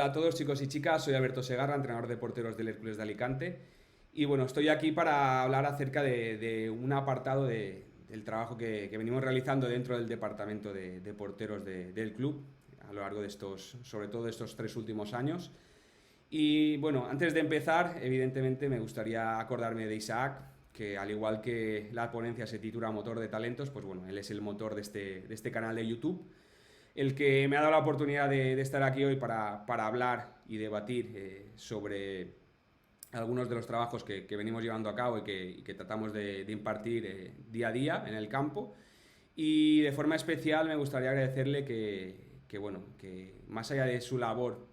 Hola a todos chicos y chicas, soy Alberto Segarra, entrenador de porteros del Hércules de Alicante y bueno, estoy aquí para hablar acerca de un apartado del trabajo que venimos realizando dentro del departamento de porteros del club a lo largo de estos, sobre todo de estos 3 últimos años. Y bueno, antes de empezar, evidentemente me gustaría acordarme de Isaac, que al igual que la ponencia se titula Motor de Talentos, pues bueno, él es el motor de este canal de YouTube, el que me ha dado la oportunidad de estar aquí hoy para hablar y debatir sobre algunos de los trabajos que venimos llevando a cabo y que tratamos de impartir día a día en el campo. Y de forma especial me gustaría agradecerle bueno, que más allá de su labor,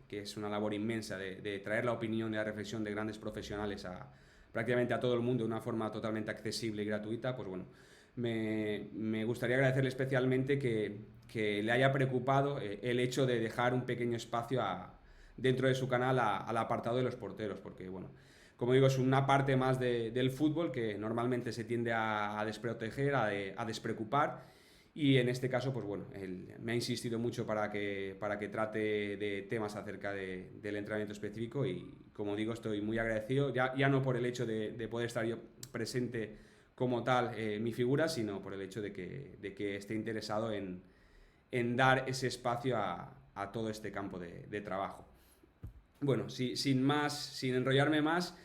que es una labor inmensa de traer la opinión y la reflexión de grandes profesionales prácticamente a todo el mundo de una forma totalmente accesible y gratuita, pues bueno, me gustaría agradecerle especialmente que le haya preocupado el hecho de dejar un pequeño espacio dentro de su canal al apartado de los porteros, porque bueno, como digo, es una parte más del fútbol que normalmente se tiende a desproteger, a despreocupar. Y en este caso, pues bueno, él me ha insistido mucho para que trate de temas acerca del entrenamiento específico y, como digo, estoy muy agradecido, ya no por el hecho de poder estar yo presente como tal mi figura, sino por el hecho de que esté interesado en dar ese espacio a todo este campo de trabajo. Bueno, sin más, sin enrollarme más,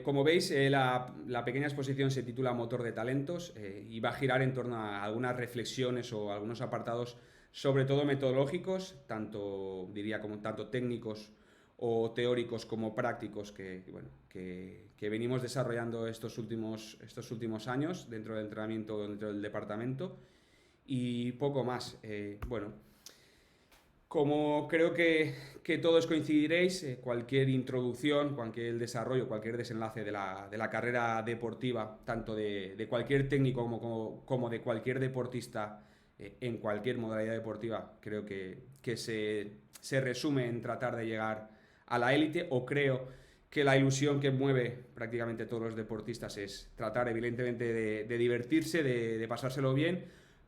como veis, la pequeña exposición se titula Motor de Talentos y va a girar en torno a algunas reflexiones o algunos apartados, sobre todo metodológicos, diría como tanto técnicos o teóricos como prácticos bueno, que venimos desarrollando estos últimos años dentro del entrenamiento, dentro del departamento y poco más. Bueno, como creo que todos coincidiréis, cualquier introducción, cualquier desarrollo, cualquier desenlace de la carrera deportiva, tanto de cualquier técnico como de cualquier deportista en cualquier modalidad deportiva, creo que se resume en tratar de llegar a la élite, o creo que la ilusión que mueve prácticamente a todos los deportistas es tratar evidentemente de divertirse, de pasárselo bien,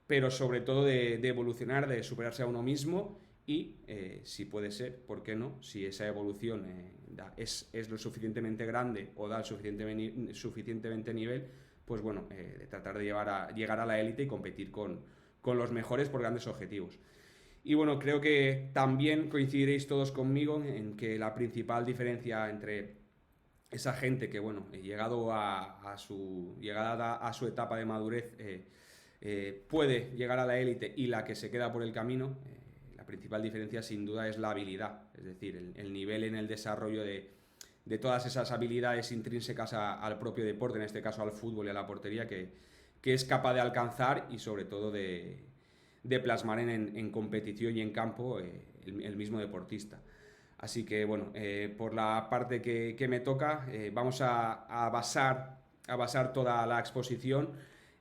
pero sobre todo de evolucionar, de superarse a uno mismo y, si puede ser, ¿por qué no? Si esa evolución es lo suficientemente grande o da el suficientemente nivel, pues bueno, de tratar de llegar a la élite y competir con los mejores por grandes objetivos. Y bueno, creo que también coincidiréis todos conmigo en que la principal diferencia entre esa gente que, bueno, llegado llegada a su etapa de madurez, puede llegar a la élite y la que se queda por el camino, la principal diferencia sin duda es la habilidad, es decir, el nivel en el desarrollo de todas esas habilidades intrínsecas al propio deporte, en este caso al fútbol y a la portería, que es capaz de alcanzar y sobre todo de plasmar en competición y en campo el mismo deportista. Así que bueno, por la parte que me toca, vamos a basar toda la exposición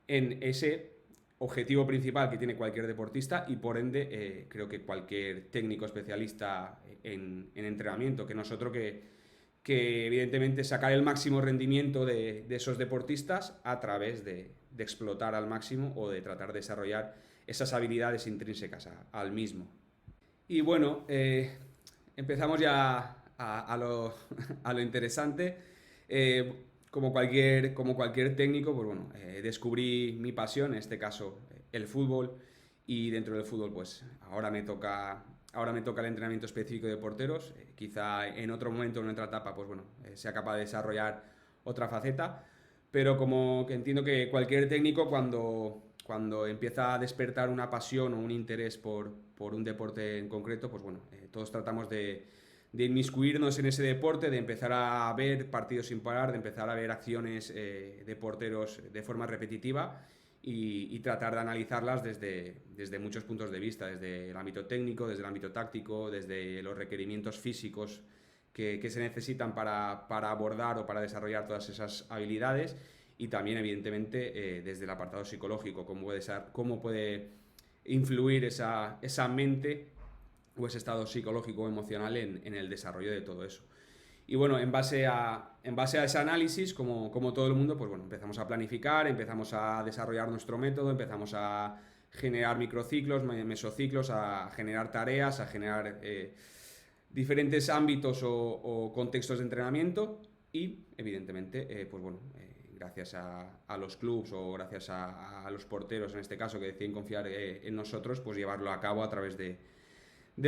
en ese objetivo principal que tiene cualquier deportista y por ende creo que cualquier técnico especialista en entrenamiento, que nosotros que evidentemente sacar el máximo rendimiento de esos deportistas a través de explotar al máximo o de tratar de desarrollar esas habilidades intrínsecas al mismo. Y bueno, empezamos ya a lo interesante. Como cualquier técnico, pues bueno, descubrí mi pasión, en este caso el fútbol, y dentro del fútbol, pues ahora me toca el entrenamiento específico de porteros. Quizá en otro momento, en otra etapa, pues bueno, sea capaz de desarrollar otra faceta, pero como que entiendo que cualquier técnico cuando empieza a despertar una pasión o un interés por un deporte en concreto, pues bueno, todos tratamos de inmiscuirnos en ese deporte, de empezar a ver partidos sin parar, de empezar a ver acciones de porteros de forma repetitiva y tratar de analizarlas desde muchos puntos de vista, desde el ámbito técnico, desde el ámbito táctico, desde los requerimientos físicos que se necesitan para abordar o para desarrollar todas esas habilidades y también, evidentemente, desde el apartado psicológico, cómo puede influir esa mente o ese estado psicológico o emocional en el desarrollo de todo eso. Y bueno, en base a ese análisis, como todo el mundo, pues bueno, empezamos a planificar, empezamos a desarrollar nuestro método, empezamos a generar microciclos, mesociclos, a generar tareas, a generar diferentes ámbitos o contextos de entrenamiento y, evidentemente, pues bueno, gracias a los clubs o gracias a los porteros, en este caso, que deciden confiar en nosotros, pues llevarlo a cabo a través de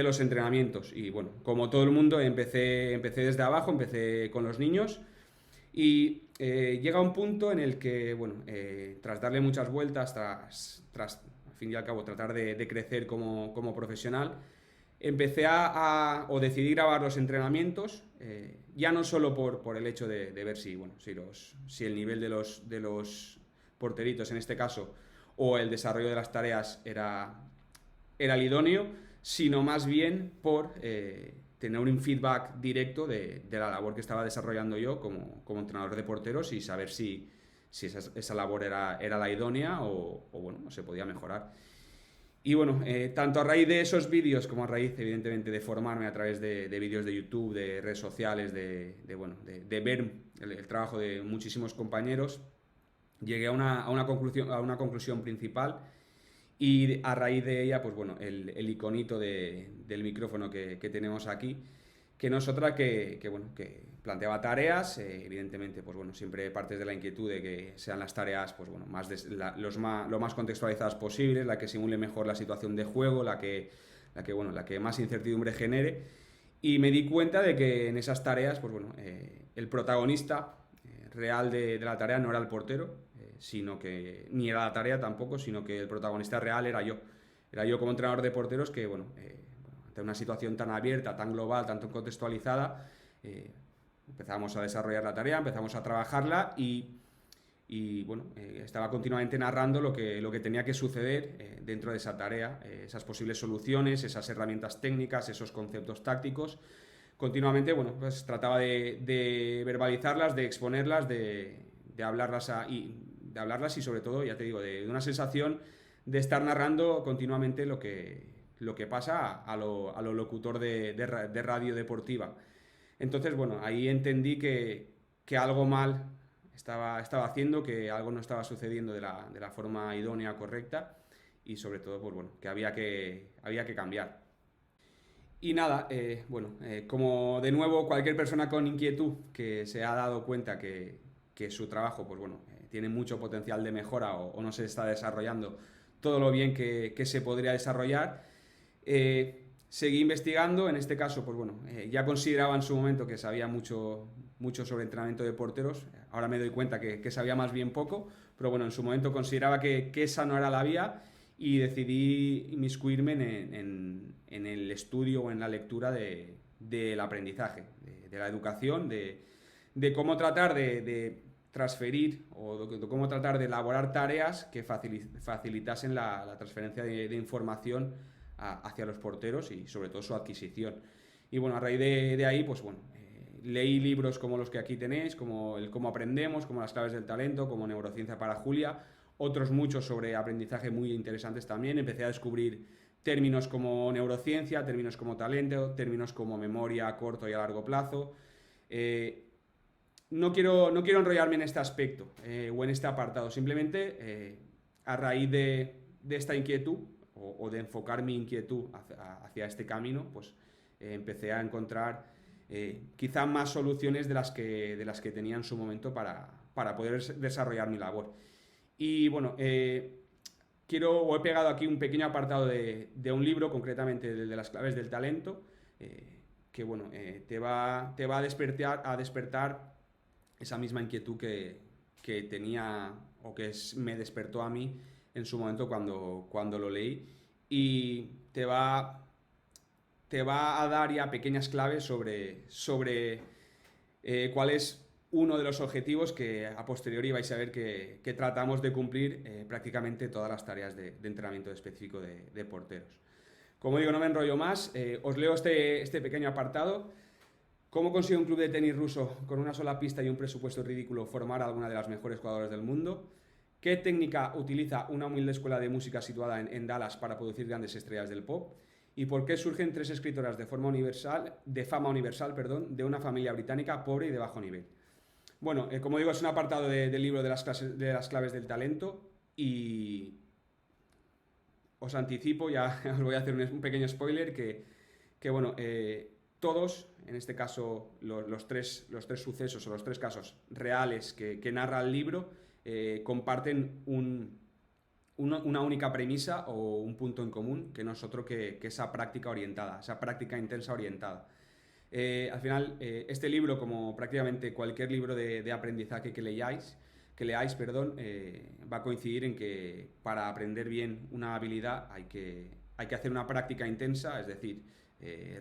los entrenamientos. Y bueno, como todo el mundo, empecé desde abajo, empecé con los niños y llega un punto en el que, bueno, tras darle muchas vueltas, tras al fin y al cabo tratar de crecer como profesional, empecé o decidí grabar los entrenamientos, ya no solo por el hecho de ver si, bueno, si el nivel de los porteritos, en este caso, o el desarrollo de las tareas era el idóneo, sino más bien por tener un feedback directo de la labor que estaba desarrollando yo como entrenador de porteros y saber si esa labor era la idónea o bueno, se podía mejorar. Y bueno, tanto a raíz de esos vídeos como a raíz, evidentemente, de formarme a través de vídeos de YouTube, de redes sociales, bueno, de ver el trabajo de muchísimos compañeros, llegué a una conclusión principal y a raíz de ella, pues bueno, el iconito del micrófono que tenemos aquí, que no es otra bueno, que planteaba tareas, evidentemente, pues bueno, siempre partes de la inquietud de que sean las tareas, pues bueno, lo más contextualizadas posibles, la que simule mejor la situación de juego, bueno, la que más incertidumbre genere, y me di cuenta de que en esas tareas, pues bueno, el protagonista real de la tarea no era el portero, sino que ni era la tarea tampoco, sino que el protagonista real era yo. Era yo como entrenador de porteros que, bueno, ante una situación tan abierta, tan global, tan contextualizada, empezamos a desarrollar la tarea, empezamos a trabajarla y bueno, estaba continuamente narrando lo que tenía que suceder dentro de esa tarea, esas posibles soluciones, esas herramientas técnicas, esos conceptos tácticos. Continuamente, bueno, pues trataba de verbalizarlas, de exponerlas, de hablarlas y sobre todo, ya te digo, de una sensación de estar narrando continuamente lo que pasa a lo locutor de radio deportiva. Entonces, bueno, ahí entendí que algo mal estaba haciendo, que algo no estaba sucediendo de la forma idónea, correcta y sobre todo, pues bueno, que había que cambiar. Y nada, bueno, como de nuevo cualquier persona con inquietud que se ha dado cuenta que su trabajo, pues bueno, tiene mucho potencial de mejora o no se está desarrollando todo lo bien que se podría desarrollar, seguí investigando. En este caso, pues bueno, ya consideraba en su momento que sabía mucho sobre entrenamiento de porteros. Ahora me doy cuenta que sabía más bien poco, pero bueno, en su momento consideraba que esa no era la vía y decidí inmiscuirme en el estudio o en la lectura del aprendizaje, de la educación, de cómo tratar de transferir o de cómo tratar de elaborar tareas que facilitasen la transferencia de información hacia los porteros y sobre todo su adquisición. Y bueno, a raíz de ahí, pues bueno, leí libros como los que aquí tenéis, como el Cómo aprendemos, como Las claves del talento, como Neurociencia para Julia, otros muchos sobre aprendizaje muy interesantes también. Empecé a descubrir términos como neurociencia, términos como talento, términos como memoria a corto y a largo plazo. No quiero enrollarme en este aspecto o en este apartado, simplemente a raíz de esta inquietud o de enfocar mi inquietud hacia este camino, pues empecé a encontrar quizá más soluciones de las que tenía en su momento para poder desarrollar mi labor. Y bueno, he pegado aquí un pequeño apartado de un libro, concretamente de las claves del talento, que bueno, te va a despertar esa misma inquietud que tenía o que me despertó a mí en su momento cuando lo leí, y te va a dar ya pequeñas claves sobre cuál es uno de los objetivos que a posteriori vais a ver que tratamos de cumplir prácticamente todas las tareas de entrenamiento específico de porteros. Como digo, no me enrollo más, os leo este pequeño apartado. ¿Cómo consigue un club de tenis ruso con una sola pista y un presupuesto ridículo formar a alguna de las mejores jugadoras del mundo? ¿Qué técnica utiliza una humilde escuela de música situada en Dallas para producir grandes estrellas del pop? ¿Y por qué surgen 3 escritoras de fama universal, de una familia británica pobre y de bajo nivel? Bueno, como digo, es un apartado del libro de las claves del talento y os anticipo, ya os voy a hacer un pequeño spoiler, que bueno, todos, en este caso los tres sucesos o los tres casos reales que narra el libro, comparten una única premisa o un punto en común, que no es otro que esa práctica orientada, esa práctica intensa orientada. Al final, este libro, como prácticamente cualquier libro de aprendizaje que leáis, va a coincidir en que para aprender bien una habilidad hay que hacer una práctica intensa, es decir,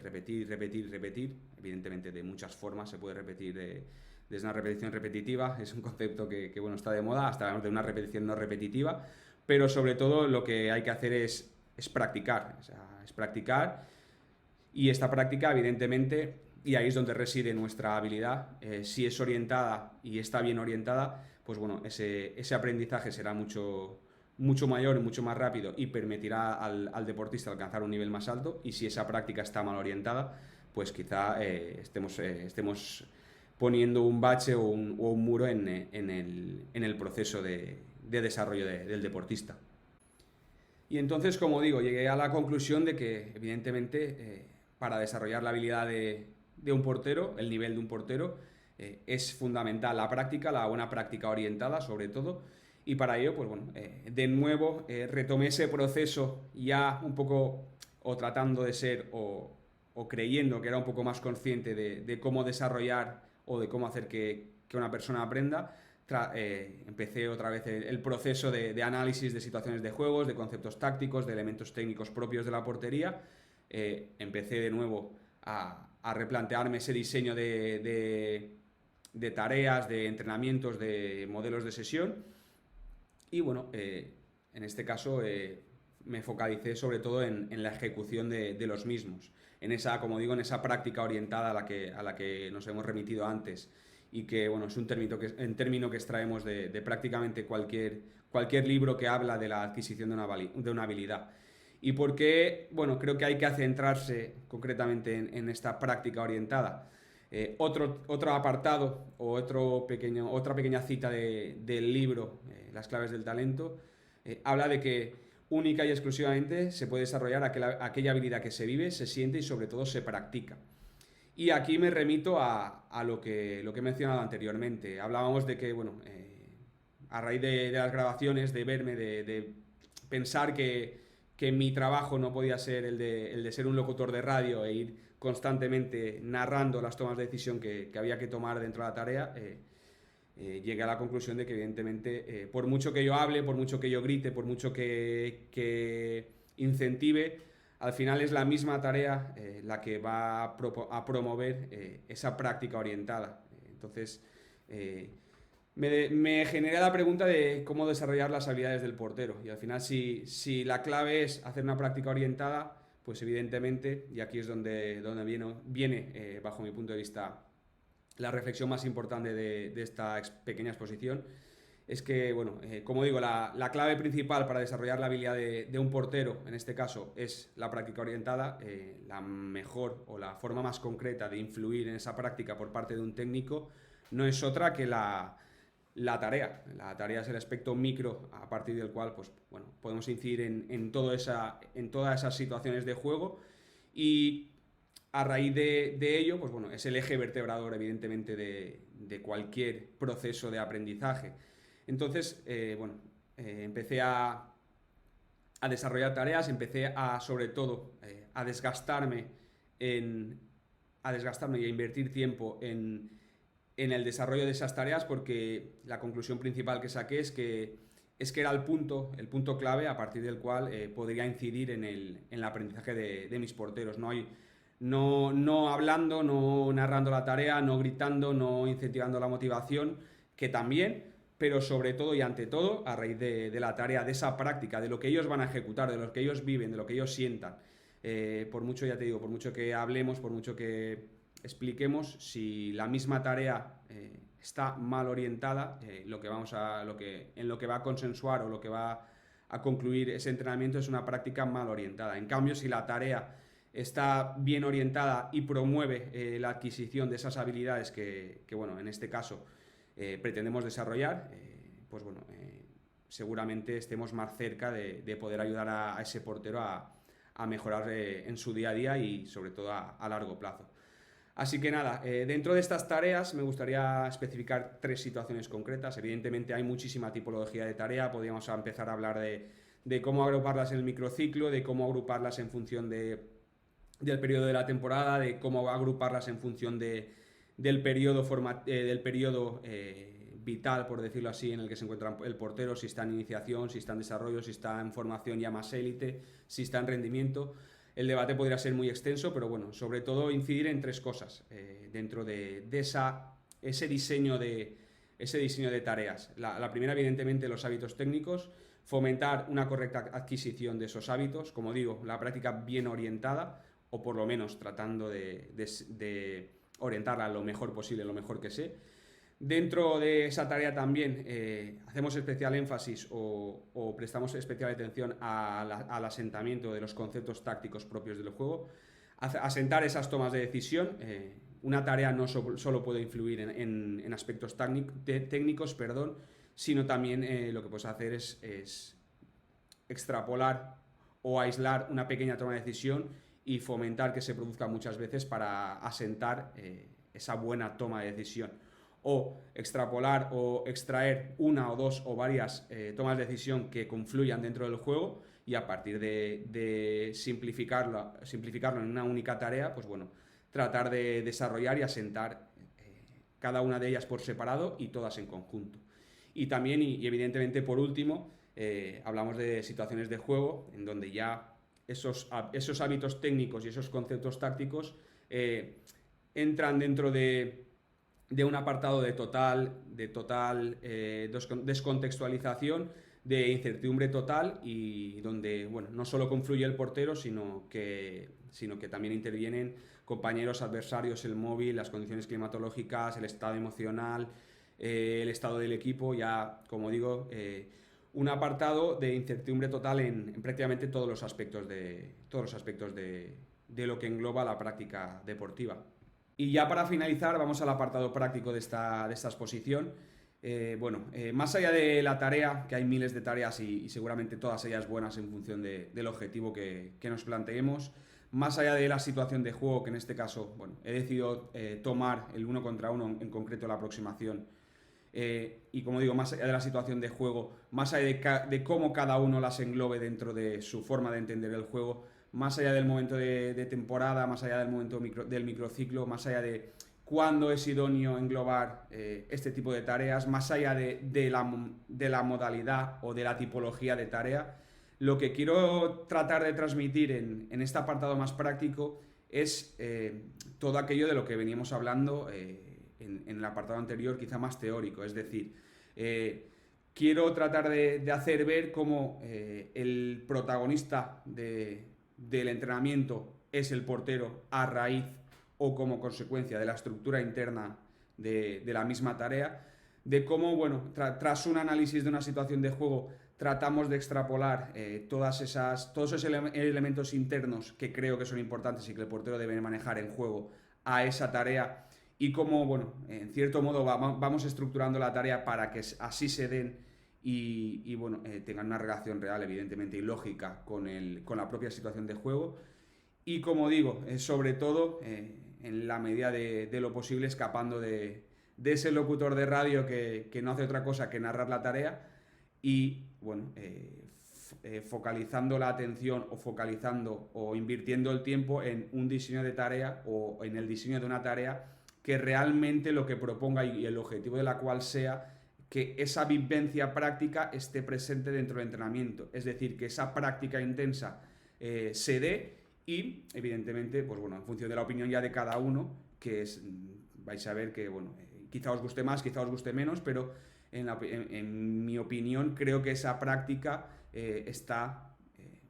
repetir, repetir, repetir. Evidentemente de muchas formas se puede repetir, desde una repetición repetitiva, es un concepto que bueno, está de moda, hasta de una repetición no repetitiva, pero sobre todo lo que hay que hacer es practicar, o sea, es practicar, y esta práctica evidentemente, y ahí es donde reside nuestra habilidad, si es orientada y está bien orientada, pues bueno, ese aprendizaje será mucho mayor y mucho más rápido y permitirá al deportista alcanzar un nivel más alto. Y si esa práctica está mal orientada, pues quizá estemos poniendo un bache o un muro en el proceso de desarrollo del deportista. Y entonces, como digo, llegué a la conclusión de que evidentemente para desarrollar la habilidad de un portero, el nivel de un portero, es fundamental la práctica, la buena práctica orientada sobre todo. Y para ello, pues bueno, de nuevo retomé ese proceso ya un poco o tratando de ser o creyendo que era un poco más consciente de cómo desarrollar o de cómo hacer que una persona aprenda. Empecé otra vez el proceso de análisis de situaciones de juegos, de conceptos tácticos, de elementos técnicos propios de la portería. Empecé de nuevo a replantearme ese diseño de tareas, de entrenamientos, de modelos de sesión. Y bueno, en este caso me focalicé sobre todo en la ejecución de los mismos, en esa, como digo, en esa práctica orientada a la que nos hemos remitido antes, y que bueno, es un término que extraemos de prácticamente cualquier libro que habla de la adquisición de una habilidad. ¿Y por qué? Bueno, creo que hay que centrarse concretamente en esta práctica orientada. Otro apartado o otra pequeña cita del libro, Las claves del talento, habla de que única y exclusivamente se puede desarrollar aquella habilidad que se vive, se siente y sobre todo se practica. Y aquí me remito a lo que he mencionado anteriormente. Hablábamos de que, bueno, a raíz de las grabaciones, de verme, de pensar que mi trabajo no podía ser el de ser un locutor de radio e ir constantemente narrando las tomas de decisión que había que tomar dentro de la tarea, llegué a la conclusión de que evidentemente, por mucho que yo hable, por mucho que yo grite, por mucho que incentive, al final es la misma tarea la que va a promover esa práctica orientada. Entonces, me genera la pregunta de cómo desarrollar las habilidades del portero. Y al final, si la clave es hacer una práctica orientada, pues evidentemente, y aquí es donde viene bajo mi punto de vista, la reflexión más importante de esta pequeña exposición, es que, bueno, como digo, la clave principal para desarrollar la habilidad de un portero, en este caso, es la práctica orientada. La mejor o la forma más concreta de influir en esa práctica por parte de un técnico no es otra que la tarea. La tarea es el aspecto micro a partir del cual, pues, bueno, podemos incidir en todas esas situaciones de juego, y a raíz de ello, pues bueno, es el eje vertebrador, evidentemente, de cualquier proceso de aprendizaje. Entonces, bueno, empecé a desarrollar tareas, empecé sobre todo, a desgastarme y a invertir tiempo en el desarrollo de esas tareas, porque la conclusión principal que saqué es que era el punto clave a partir del cual podría incidir en el aprendizaje de mis porteros. No hablando, no narrando la tarea, no gritando, no incentivando la motivación, que también, pero sobre todo y ante todo a raíz de la tarea, de esa práctica, de lo que ellos van a ejecutar, de lo que ellos viven, de lo que ellos sientan. Por mucho, ya te digo, por mucho que hablemos, por mucho que expliquemos, si la misma tarea está mal orientada, en lo que va a consensuar o lo que va a concluir ese entrenamiento es una práctica mal orientada. En cambio, si la tarea está bien orientada y promueve la adquisición de esas habilidades que bueno, en este caso pretendemos desarrollar, pues bueno, seguramente estemos más cerca de poder ayudar a ese portero a mejorar en su día a día y sobre todo a largo plazo. Así que nada, dentro de estas tareas me gustaría especificar 3 situaciones concretas. Evidentemente hay muchísima tipología de tarea, podríamos empezar a hablar de cómo agruparlas en el microciclo, de cómo agruparlas en función del periodo de la temporada, de cómo agruparlas en función del periodo, vital, por decirlo así, en el que se encuentra el portero, si está en iniciación, si está en desarrollo, si está en formación ya más élite, si está en rendimiento. El debate podría ser muy extenso, pero bueno, sobre todo incidir en 3 cosas dentro de ese diseño de tareas. La primera, evidentemente, los hábitos técnicos, fomentar una correcta adquisición de esos hábitos, como digo, la práctica bien orientada, o por lo menos tratando de orientarla lo mejor posible, lo mejor que sé. Dentro de esa tarea también hacemos especial énfasis o prestamos especial atención al asentamiento de los conceptos tácticos propios del juego, asentar esas tomas de decisión. Una tarea no solo puede influir en aspectos técnicos, sino también lo que puedes hacer es extrapolar o aislar una pequeña toma de decisión y fomentar que se produzca muchas veces para asentar esa buena toma de decisión. O extrapolar o extraer una o dos o varias tomas de decisión que confluyan dentro del juego y a partir de simplificarlo en una única tarea, pues bueno, tratar de desarrollar y asentar cada una de ellas por separado y todas en conjunto. Y también, y evidentemente por último, hablamos de situaciones de juego en donde ya esos hábitos técnicos y esos conceptos tácticos entran dentro de un apartado de total descontextualización, de incertidumbre total y donde, bueno, no solo confluye el portero, sino que también intervienen compañeros, adversarios, el móvil, las condiciones climatológicas, el estado emocional, el estado del equipo, ya, como digo, un apartado de incertidumbre total en prácticamente todos los aspectos de lo que engloba la práctica deportiva. Y ya para finalizar, vamos al apartado práctico de esta exposición. Más allá de la tarea, que hay miles de tareas y seguramente todas ellas buenas en función del objetivo que nos planteemos, más allá de la situación de juego, que en este caso, bueno, he decidido tomar el 1 contra 1, en concreto la aproximación, y como digo, más allá de la situación de juego, más allá de cómo cada uno las englobe dentro de su forma de entender el juego, más allá del momento de temporada, más allá del momento del microciclo, más allá de cuándo es idóneo englobar este tipo de tareas, más allá de la modalidad o de la tipología de tarea, lo que quiero tratar de transmitir en este apartado más práctico es todo aquello de lo que veníamos hablando en el apartado anterior, quizá más teórico, es decir, quiero tratar de hacer ver cómo el protagonista del entrenamiento es el portero a raíz o como consecuencia de la estructura interna de la misma tarea, de cómo, bueno, tras un análisis de una situación de juego tratamos de extrapolar todos esos elementos internos que creo que son importantes y que el portero debe manejar en juego a esa tarea y cómo, bueno, en cierto modo vamos estructurando la tarea para que así se den y bueno, tengan una relación real, evidentemente, y lógica con la propia situación de juego. Y como digo, sobre todo, en la medida de lo posible, escapando de ese locutor de radio que no hace otra cosa que narrar la tarea y, bueno, focalizando la atención o focalizando o invirtiendo el tiempo en un diseño de tarea o en el diseño de una tarea que realmente lo que proponga y el objetivo de la cual sea que esa vivencia práctica esté presente dentro del entrenamiento. Es decir, que esa práctica intensa se dé y, evidentemente, pues bueno, en función de la opinión ya de cada uno, vais a ver que, bueno, quizá os guste más, quizá os guste menos, pero en mi opinión creo que esa práctica está,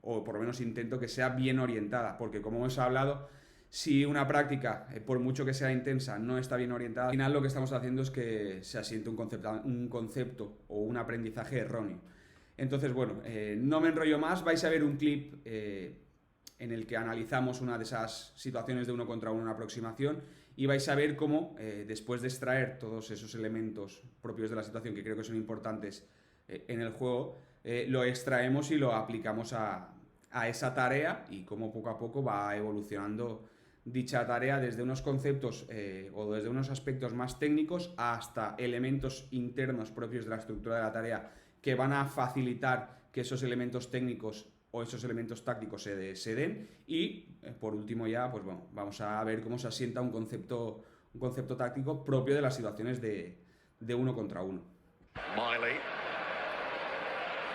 o por lo menos intento que sea bien orientada, porque como hemos hablado, si una práctica, por mucho que sea intensa, no está bien orientada, al final lo que estamos haciendo es que se asiente un concepto o un aprendizaje erróneo. Entonces, bueno, no me enrollo más, vais a ver un clip en el que analizamos una de esas situaciones de 1 contra 1, una aproximación, y vais a ver cómo, después de extraer todos esos elementos propios de la situación que creo que son importantes en el juego, lo extraemos y lo aplicamos a esa tarea y cómo poco a poco va evolucionando dicha tarea desde unos conceptos o desde unos aspectos más técnicos hasta elementos internos propios de la estructura de la tarea que van a facilitar que esos elementos técnicos o esos elementos tácticos se den. Y por último ya, pues bueno, vamos a ver cómo se asienta un concepto táctico propio de las situaciones de uno contra uno. Miley.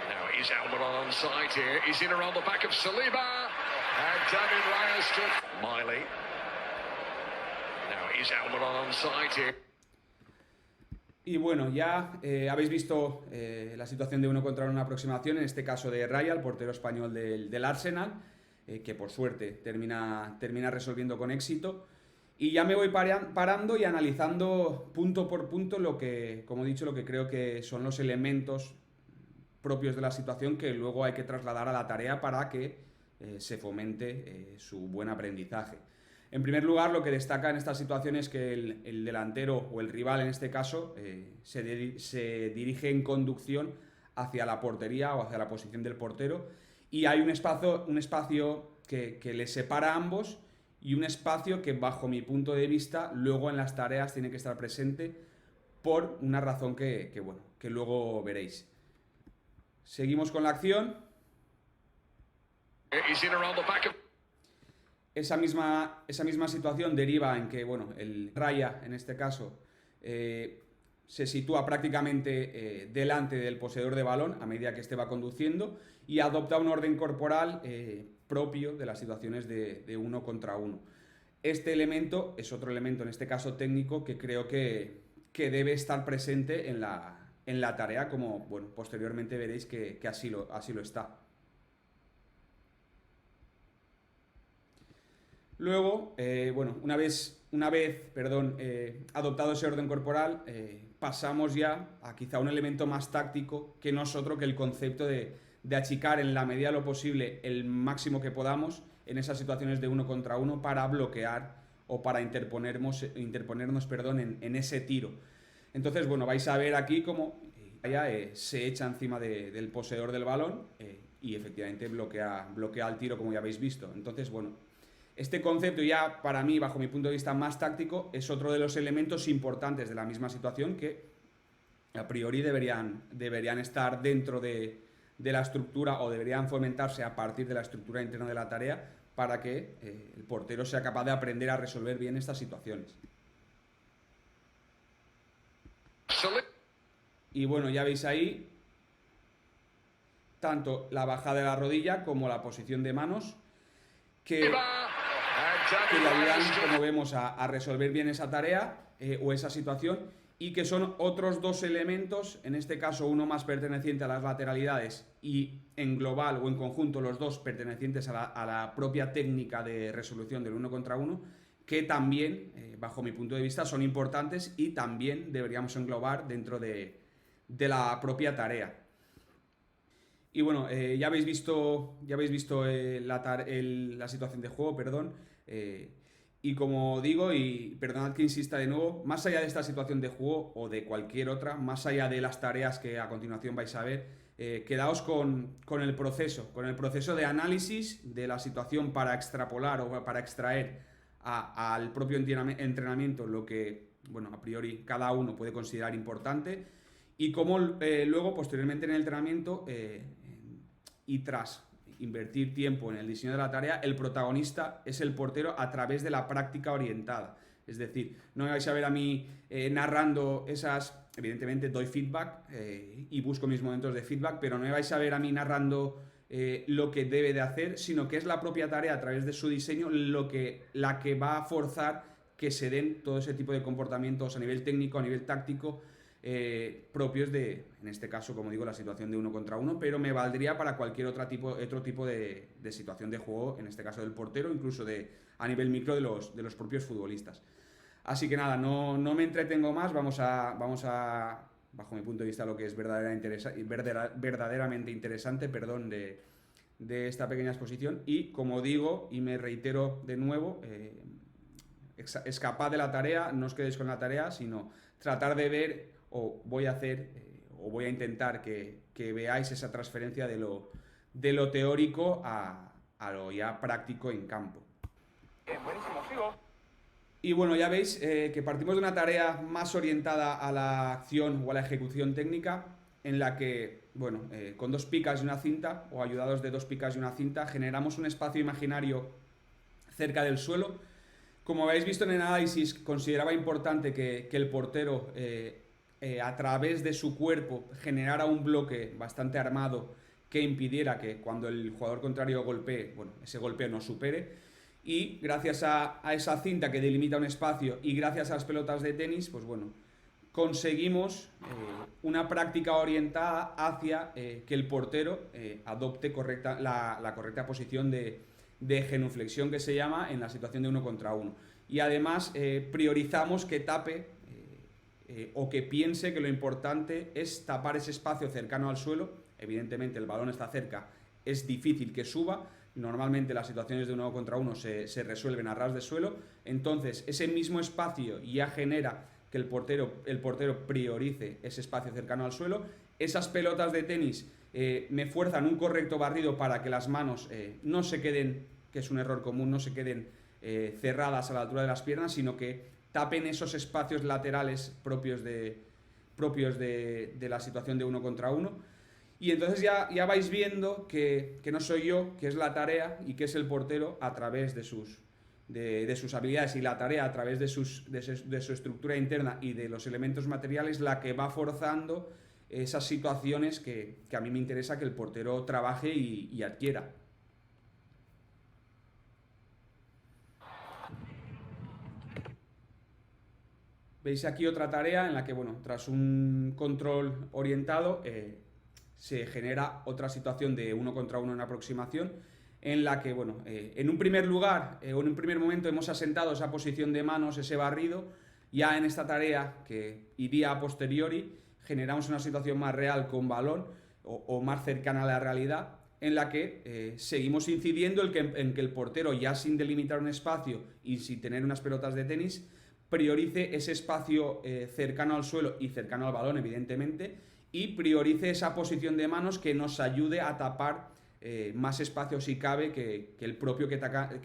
Now he's Albert on side here. He's in around the back of Saliba. And David Raya to Miley. Now he's Albert on side here. Y bueno, ya habéis visto la situación de uno contra uno en una aproximación, en este caso de Raya, el portero español del Arsenal, que por suerte termina resolviendo con éxito. Y ya me voy parando y analizando punto por punto lo que, como he dicho, lo que creo que son los elementos propios de la situación que luego hay que trasladar a la tarea para que se fomente su buen aprendizaje. En primer lugar, lo que destaca en esta situación es que el delantero o el rival en este caso se dirige en conducción hacia la portería o hacia la posición del portero y hay un espacio que les separa a ambos y un espacio que bajo mi punto de vista luego en las tareas tiene que estar presente por una razón que luego veréis. Seguimos con la acción. Esa misma situación deriva en que, bueno, el Raya, en este caso, se sitúa prácticamente delante del poseedor de balón a medida que éste va conduciendo y adopta un orden corporal propio de las situaciones de uno contra uno. Este elemento es otro elemento, en este caso técnico, que creo que debe estar presente en la tarea, como bueno, posteriormente veréis que así lo está. Luego, una vez adoptado ese orden corporal, pasamos ya a quizá un elemento más táctico que no es otro que el concepto de achicar en la medida de lo posible el máximo que podamos en esas situaciones de uno contra uno para bloquear o para interponernos en ese tiro. Entonces, bueno, vais a ver aquí cómo se echa encima del poseedor del balón y efectivamente bloquea el tiro, como ya habéis visto. Entonces, bueno, este concepto ya para mí, bajo mi punto de vista más táctico, es otro de los elementos importantes de la misma situación que a priori deberían estar dentro de la estructura o deberían fomentarse a partir de la estructura interna de la tarea para que el portero sea capaz de aprender a resolver bien estas situaciones. Y bueno, ya veis ahí tanto la bajada de la rodilla como la posición de manos que le ayudan, como vemos, a resolver bien esa tarea o esa situación, y que son otros dos elementos, en este caso uno más perteneciente a las lateralidades y en global o en conjunto los dos pertenecientes a la propia técnica de resolución del uno contra uno, que también, bajo mi punto de vista, son importantes y también deberíamos englobar dentro de la propia tarea. Y bueno, ya habéis visto la situación de juego, perdón. Y como digo, y perdonad que insista de nuevo, más allá de esta situación de juego o de cualquier otra, más allá de las tareas que a continuación vais a ver, quedaos con el proceso de análisis de la situación para extrapolar o para extraer al propio entrenamiento lo que, bueno, a priori cada uno puede considerar importante, y cómo luego, posteriormente en el entrenamiento y tras invertir tiempo en el diseño de la tarea, el protagonista es el portero a través de la práctica orientada. Es decir, no me vais a ver a mí narrando evidentemente doy feedback y busco mis momentos de feedback, pero no me vais a ver a mí narrando lo que debe de hacer, sino que es la propia tarea a través de su diseño la que va a forzar que se den todo ese tipo de comportamientos a nivel técnico, a nivel táctico, propios de, en este caso, como digo, la situación de uno contra uno, pero me valdría para cualquier otro tipo de situación de juego, en este caso del portero, incluso a nivel micro de los propios futbolistas. Así que nada, no me entretengo más, vamos a bajo mi punto de vista, lo que es verdaderamente interesante, de esta pequeña exposición. Y como digo, y me reitero de nuevo, escapad de la tarea, no os quedéis con la tarea, sino tratar de ver, o voy a intentar que veáis esa transferencia de lo teórico a lo ya práctico en campo. Buenísimo. Y bueno, ya veis que partimos de una tarea más orientada a la acción o a la ejecución técnica, en la que, bueno, con 2 picas y una cinta, o ayudados de 2 picas y una cinta, generamos un espacio imaginario cerca del suelo. Como habéis visto en el análisis, consideraba importante que el portero, a través de su cuerpo, generara un bloque bastante armado que impidiera que cuando el jugador contrario golpee, bueno, ese golpeo no supere. Y gracias a esa cinta que delimita un espacio y gracias a las pelotas de tenis, pues bueno, conseguimos una práctica orientada hacia que el portero adopte la correcta posición de genuflexión, que se llama, en la situación de 1 contra 1. Y además priorizamos que tape o que piense que lo importante es tapar ese espacio cercano al suelo. Evidentemente el balón está cerca, es difícil que suba. Normalmente las situaciones de 1 contra 1 se resuelven a ras de suelo. Entonces ese mismo espacio ya genera que el portero priorice ese espacio cercano al suelo. Esas pelotas de tenis me fuerzan un correcto barrido para que las manos no se queden, que es un error común, no se queden cerradas a la altura de las piernas, sino que tapen esos espacios laterales propios de la situación de 1 contra 1. Y entonces ya vais viendo que no soy yo, que es la tarea, y que es el portero a través de sus habilidades, y la tarea a través de su estructura interna y de los elementos materiales, la que va forzando esas situaciones que a mí me interesa que el portero trabaje y adquiera. Veis aquí otra tarea en la que, bueno, tras un control orientado, se genera otra situación de 1 contra 1 en aproximación, en la que, bueno, en un primer lugar o en un primer momento hemos asentado esa posición de manos, ese barrido. Ya en esta tarea, que iría a posteriori, generamos una situación más real con balón o más cercana a la realidad, en la que seguimos incidiendo en que el portero, ya sin delimitar un espacio y sin tener unas pelotas de tenis, priorice ese espacio cercano al suelo y cercano al balón, evidentemente, y priorice esa posición de manos que nos ayude a tapar más espacio, si cabe, que el propio que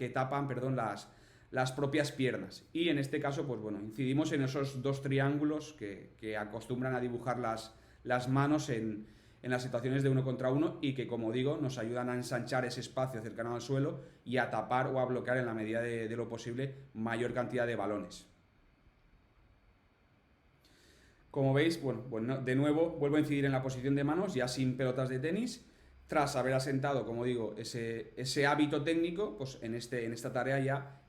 tapan, perdón, las propias piernas. Y en este caso, pues bueno, incidimos en esos 2 triángulos que acostumbran a dibujar las manos en las situaciones de 1 contra 1, y que, como digo, nos ayudan a ensanchar ese espacio cercano al suelo y a tapar o a bloquear, en la medida de lo posible, mayor cantidad de balones. Como veis, bueno, de nuevo vuelvo a incidir en la posición de manos, ya sin pelotas de tenis, tras haber asentado, como digo, ese hábito técnico. Pues en esta tarea ya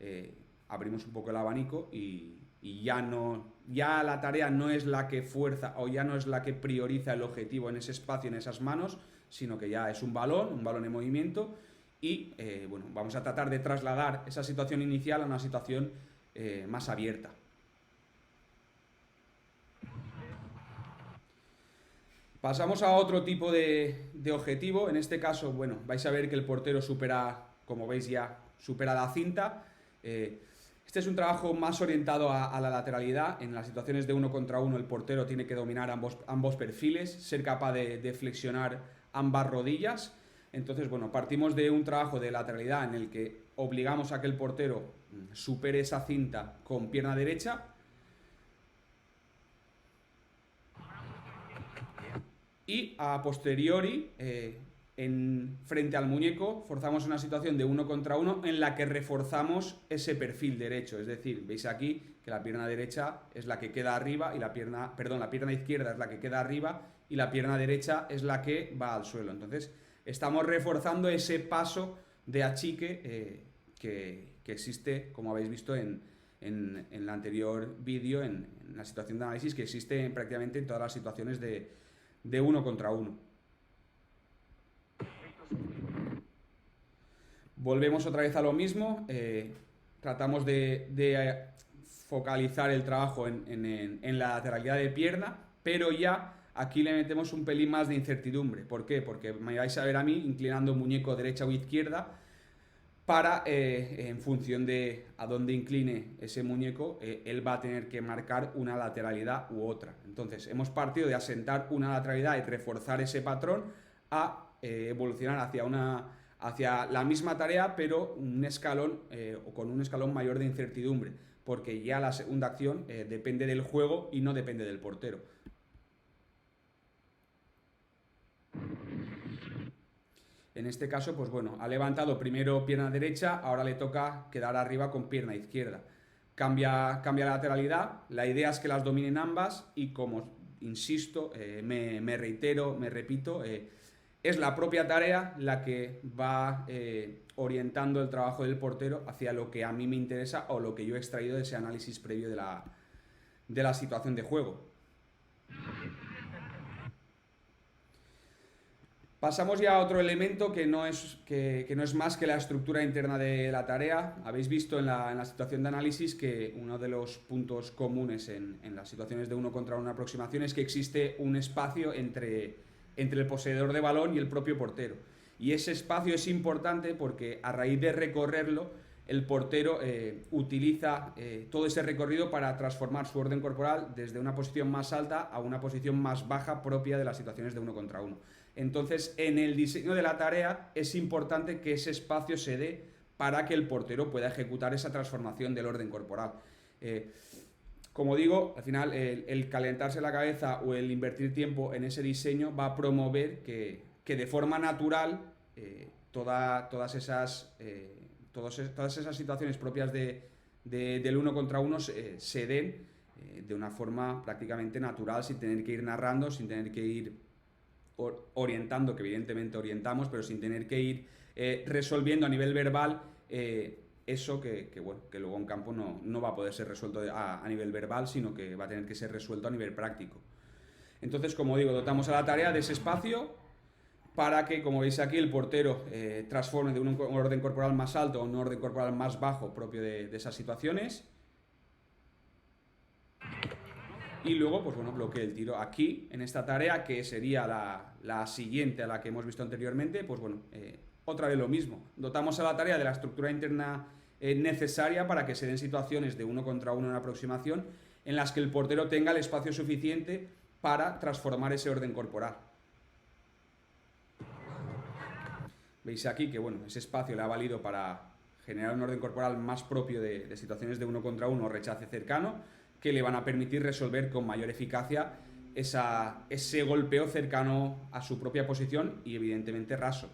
abrimos un poco el abanico y ya la tarea no es la que fuerza, o ya no es la que prioriza el objetivo en ese espacio, en esas manos, sino que ya es un balón en movimiento, y bueno, vamos a tratar de trasladar esa situación inicial a una situación más abierta. Pasamos a otro tipo de objetivo. En este caso, bueno, vais a ver que el portero supera, como veis ya, supera la cinta. Este es un trabajo más orientado a la lateralidad. En las situaciones de 1 contra 1, el portero tiene que dominar ambos perfiles, ser capaz de flexionar ambas rodillas. Entonces, bueno, partimos de un trabajo de lateralidad en el que obligamos a que el portero supere esa cinta con pierna derecha. Y a posteriori, frente al muñeco, forzamos una situación de 1 contra 1 en la que reforzamos ese perfil derecho. Es decir, veis aquí que la pierna derecha es la que queda arriba y la pierna izquierda es la que queda arriba y la pierna derecha es la que va al suelo. Entonces, estamos reforzando ese paso de achique que existe, como habéis visto en el anterior vídeo, en la situación de análisis, que existe prácticamente en todas las situaciones de 1 contra 1. Volvemos otra vez a lo mismo. Tratamos de focalizar el trabajo en la lateralidad de pierna, pero ya aquí le metemos un pelín más de incertidumbre. ¿Por qué? Porque me vais a ver a mí inclinando muñeco derecha o izquierda para, en función de a dónde incline ese muñeco, él va a tener que marcar una lateralidad u otra. Entonces, hemos partido de asentar una lateralidad y reforzar ese patrón a evolucionar hacia la misma tarea, pero un escalón o con un escalón mayor de incertidumbre, porque ya la segunda acción depende del juego y no depende del portero. En este caso, pues bueno, ha levantado primero pierna derecha, ahora le toca quedar arriba con pierna izquierda. Cambia la lateralidad, la idea es que las dominen ambas y, como insisto, me reitero, me repito, es la propia tarea la que va orientando el trabajo del portero hacia lo que a mí me interesa o lo que yo he extraído de ese análisis previo de la situación de juego. Pasamos ya a otro elemento que no es más que la estructura interna de la tarea. Habéis visto en la situación de análisis que uno de los puntos comunes en las situaciones de 1 contra 1 aproximación es que existe un espacio entre el poseedor de balón y el propio portero. Y ese espacio es importante porque, a raíz de recorrerlo, el portero utiliza todo ese recorrido para transformar su orden corporal desde una posición más alta a una posición más baja propia de las situaciones de 1 contra 1. Entonces, en el diseño de la tarea es importante que ese espacio se dé para que el portero pueda ejecutar esa transformación del orden corporal. Como digo, al final el calentarse la cabeza o el invertir tiempo en ese diseño va a promover que de forma natural todas esas situaciones propias del 1 contra 1 se den de una forma prácticamente natural, sin tener que ir narrando, sin tener que ir orientando, que evidentemente orientamos, pero sin tener que ir resolviendo a nivel verbal eso que luego en campo no va a poder ser resuelto a nivel verbal, sino que va a tener que ser resuelto a nivel práctico. Entonces, como digo, dotamos a la tarea de ese espacio para que, como veis aquí, el portero transforme de un orden corporal más alto a un orden corporal más bajo propio de esas situaciones. Y luego, pues bueno, bloquee el tiro. Aquí, en esta tarea, que sería la siguiente a la que hemos visto anteriormente, pues bueno, otra vez lo mismo. Dotamos a la tarea de la estructura interna necesaria para que se den situaciones de 1 contra 1 en aproximación en las que el portero tenga el espacio suficiente para transformar ese orden corporal. Veis aquí que, bueno, ese espacio le ha valido para generar un orden corporal más propio de situaciones de 1 contra 1 o rechace cercano, que le van a permitir resolver con mayor eficacia ese golpeo cercano a su propia posición y, evidentemente, raso.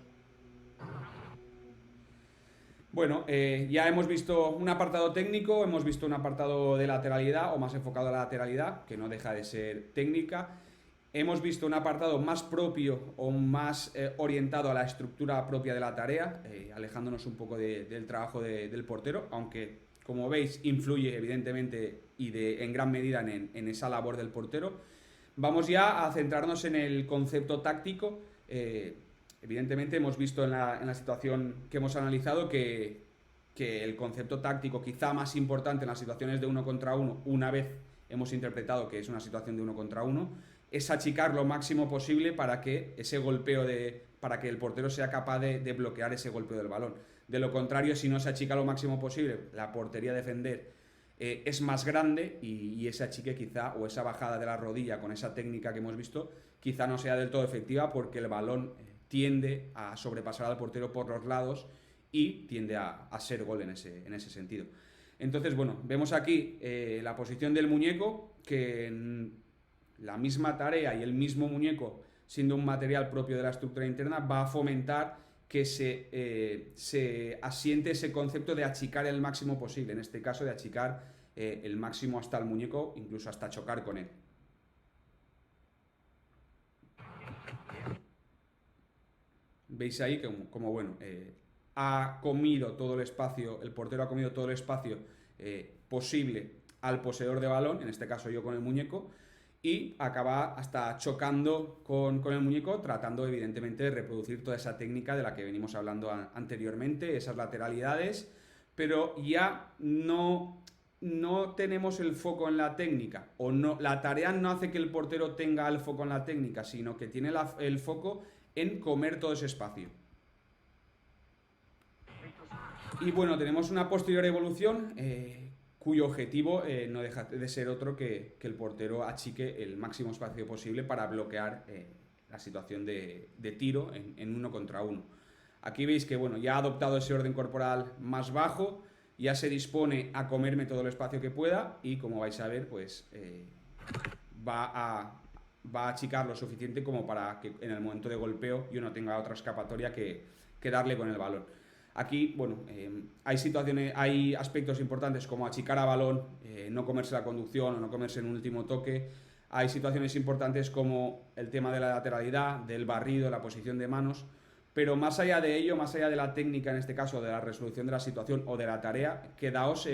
Bueno, ya hemos visto un apartado técnico, hemos visto un apartado de lateralidad o más enfocado a la lateralidad, que no deja de ser técnica. Hemos visto un apartado más propio o más orientado a la estructura propia de la tarea, alejándonos un poco del trabajo del portero, aunque, como veis, influye evidentemente y en gran medida en esa labor del portero. Vamos ya a centrarnos en el concepto táctico. Evidentemente hemos visto en la situación que hemos analizado que el concepto táctico quizá más importante en las situaciones de 1 contra 1, una vez hemos interpretado que es una situación de 1 contra 1, es achicar lo máximo posible para que ese golpeo para que el portero sea capaz de bloquear ese golpeo del balón. De lo contrario, si no se achica lo máximo posible, la portería a defender es más grande y ese achique quizá, o esa bajada de la rodilla con esa técnica que hemos visto, quizá no sea del todo efectiva porque el balón tiende a sobrepasar al portero por los lados y tiende a ser gol en ese sentido. Entonces, bueno, vemos aquí la posición del muñeco, que en la misma tarea y el mismo muñeco, siendo un material propio de la estructura interna, va a fomentar que se asiente ese concepto de achicar el máximo posible, en este caso de achicar el máximo hasta el muñeco, incluso hasta chocar con él. Veis ahí como bueno, ha comido todo el espacio, el portero ha comido todo el espacio posible al poseedor de balón, en este caso yo con el muñeco, y acaba hasta chocando con el muñeco, tratando evidentemente de reproducir toda esa técnica de la que venimos hablando anteriormente, esas lateralidades, pero ya no tenemos el foco en la técnica, o no, la tarea no hace que el portero tenga el foco en la técnica, sino que tiene el foco en comer todo ese espacio. Y bueno, tenemos una posterior evolución cuyo objetivo no deja de ser otro que el portero achique el máximo espacio posible para bloquear la situación de tiro en 1 contra 1. Aquí veis que bueno, ya ha adoptado ese orden corporal más bajo, ya se dispone a comerme todo el espacio que pueda y como vais a ver, pues va a achicar lo suficiente como para que en el momento de golpeo yo no tenga otra escapatoria que darle con el balón. Aquí, bueno, hay aspectos importantes como achicar a balón, no comerse la conducción o no comerse en un último toque. Hay situaciones importantes como el tema de la lateralidad, del barrido, la posición de manos. Pero más allá de ello, más allá de la técnica, en este caso, de la resolución de la situación o de la tarea, quedaos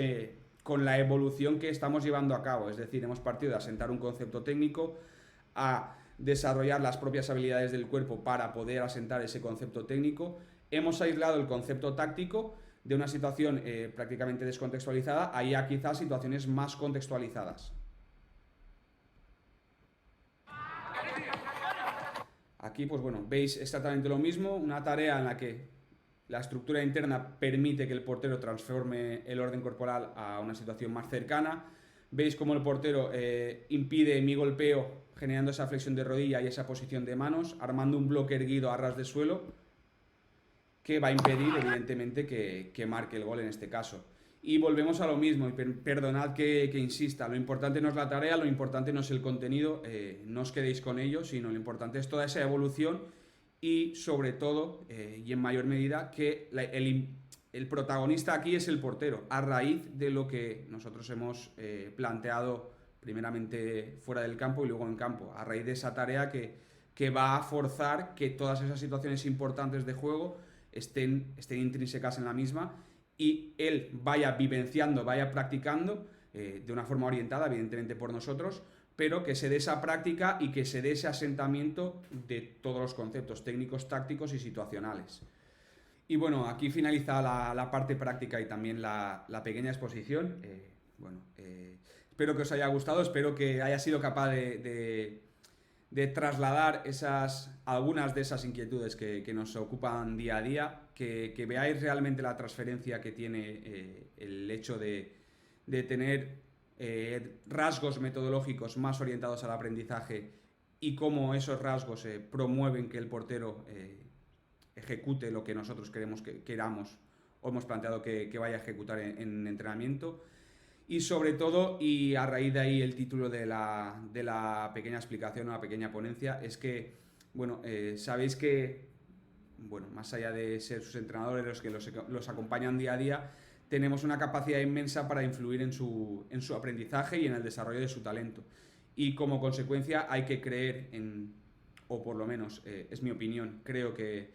con la evolución que estamos llevando a cabo. Es decir, hemos partido de asentar un concepto técnico a desarrollar las propias habilidades del cuerpo para poder asentar ese concepto técnico. Hemos aislado el concepto táctico de una situación prácticamente descontextualizada a quizás situaciones más contextualizadas. Aquí, pues bueno, veis exactamente lo mismo, una tarea en la que la estructura interna permite que el portero transforme el orden corporal a una situación más cercana. Veis cómo el portero impide mi golpeo generando esa flexión de rodilla y esa posición de manos, armando un bloque erguido a ras de suelo que va a impedir, evidentemente, que marque el gol en este caso. Y volvemos a lo mismo, y perdonad que insista, lo importante no es la tarea, lo importante no es el contenido, no os quedéis con ello, sino lo importante es toda esa evolución y sobre todo, y en mayor medida, que el protagonista aquí es el portero, a raíz de lo que nosotros hemos planteado primeramente fuera del campo y luego en campo, a raíz de esa tarea que va a forzar que todas esas situaciones importantes de juego estén intrínsecas en la misma y él vaya vivenciando, vaya practicando de una forma orientada, evidentemente por nosotros, pero que se dé esa práctica y que se dé ese asentamiento de todos los conceptos técnicos, tácticos y situacionales. Y bueno, aquí finaliza la parte práctica y también la pequeña exposición. Espero que os haya gustado, espero que haya sido capaz de trasladar algunas de esas inquietudes que nos ocupan día a día, que veáis realmente la transferencia que tiene el hecho de tener rasgos metodológicos más orientados al aprendizaje y cómo esos rasgos promueven que el portero ejecute lo que nosotros queramos o hemos planteado que vaya a ejecutar en entrenamiento. Y sobre todo, y a raíz de ahí el título de la pequeña explicación o la pequeña ponencia, es que, bueno, sabéis que, bueno, más allá de ser sus entrenadores, los que los acompañan día a día, tenemos una capacidad inmensa para influir en su aprendizaje y en el desarrollo de su talento. Y como consecuencia hay que creer en, o por lo menos es mi opinión, creo que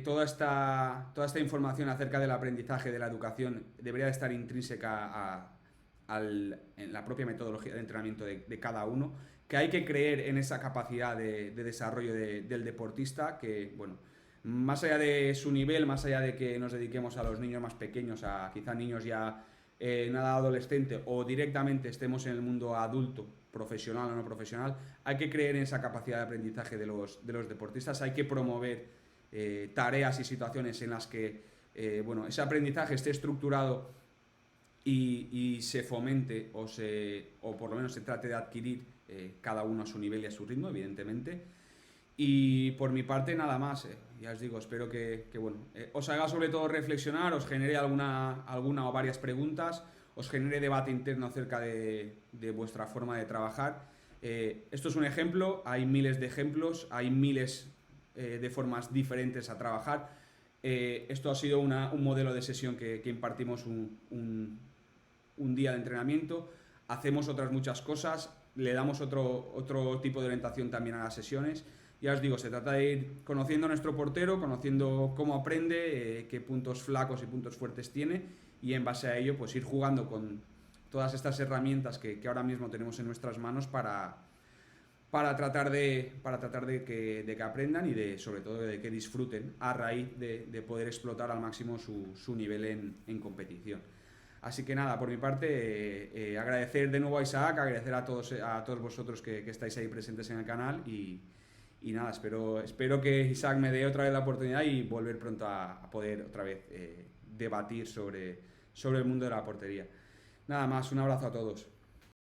toda esta información acerca del aprendizaje, de la educación, debería estar intrínseca en la propia metodología de entrenamiento de cada uno, que hay que creer en esa capacidad de desarrollo del deportista, que, bueno, más allá de su nivel, más allá de que nos dediquemos a los niños más pequeños, a quizá niños ya en edad adolescente o directamente estemos en el mundo adulto, profesional o no profesional, hay que creer en esa capacidad de aprendizaje de los deportistas, hay que promover tareas y situaciones en las que ese aprendizaje esté estructurado y se fomente o por lo menos se trate de adquirir cada uno a su nivel y a su ritmo, evidentemente. Y por mi parte nada más, ya os digo, espero que os haga sobre todo reflexionar, os genere alguna o varias preguntas, os genere debate interno acerca de vuestra forma de trabajar. Esto es un ejemplo, hay miles de ejemplos, hay miles de formas diferentes a trabajar. Esto ha sido un modelo de sesión que impartimos un día de entrenamiento, hacemos otras muchas cosas, le damos otro tipo de orientación también a las sesiones. Ya os digo, se trata de ir conociendo a nuestro portero, conociendo cómo aprende, qué puntos flacos y puntos fuertes tiene, y en base a ello pues ir jugando con todas estas herramientas que ahora mismo tenemos en nuestras manos para tratar de que aprendan y sobre todo de que disfruten a raíz de poder explotar al máximo su nivel en competición. Así que nada, por mi parte, agradecer de nuevo a Isaac, agradecer a todos vosotros que estáis ahí presentes en el canal y nada, espero que Isaac me dé otra vez la oportunidad y volver pronto a poder otra vez debatir sobre el mundo de la portería. Nada más, un abrazo a todos.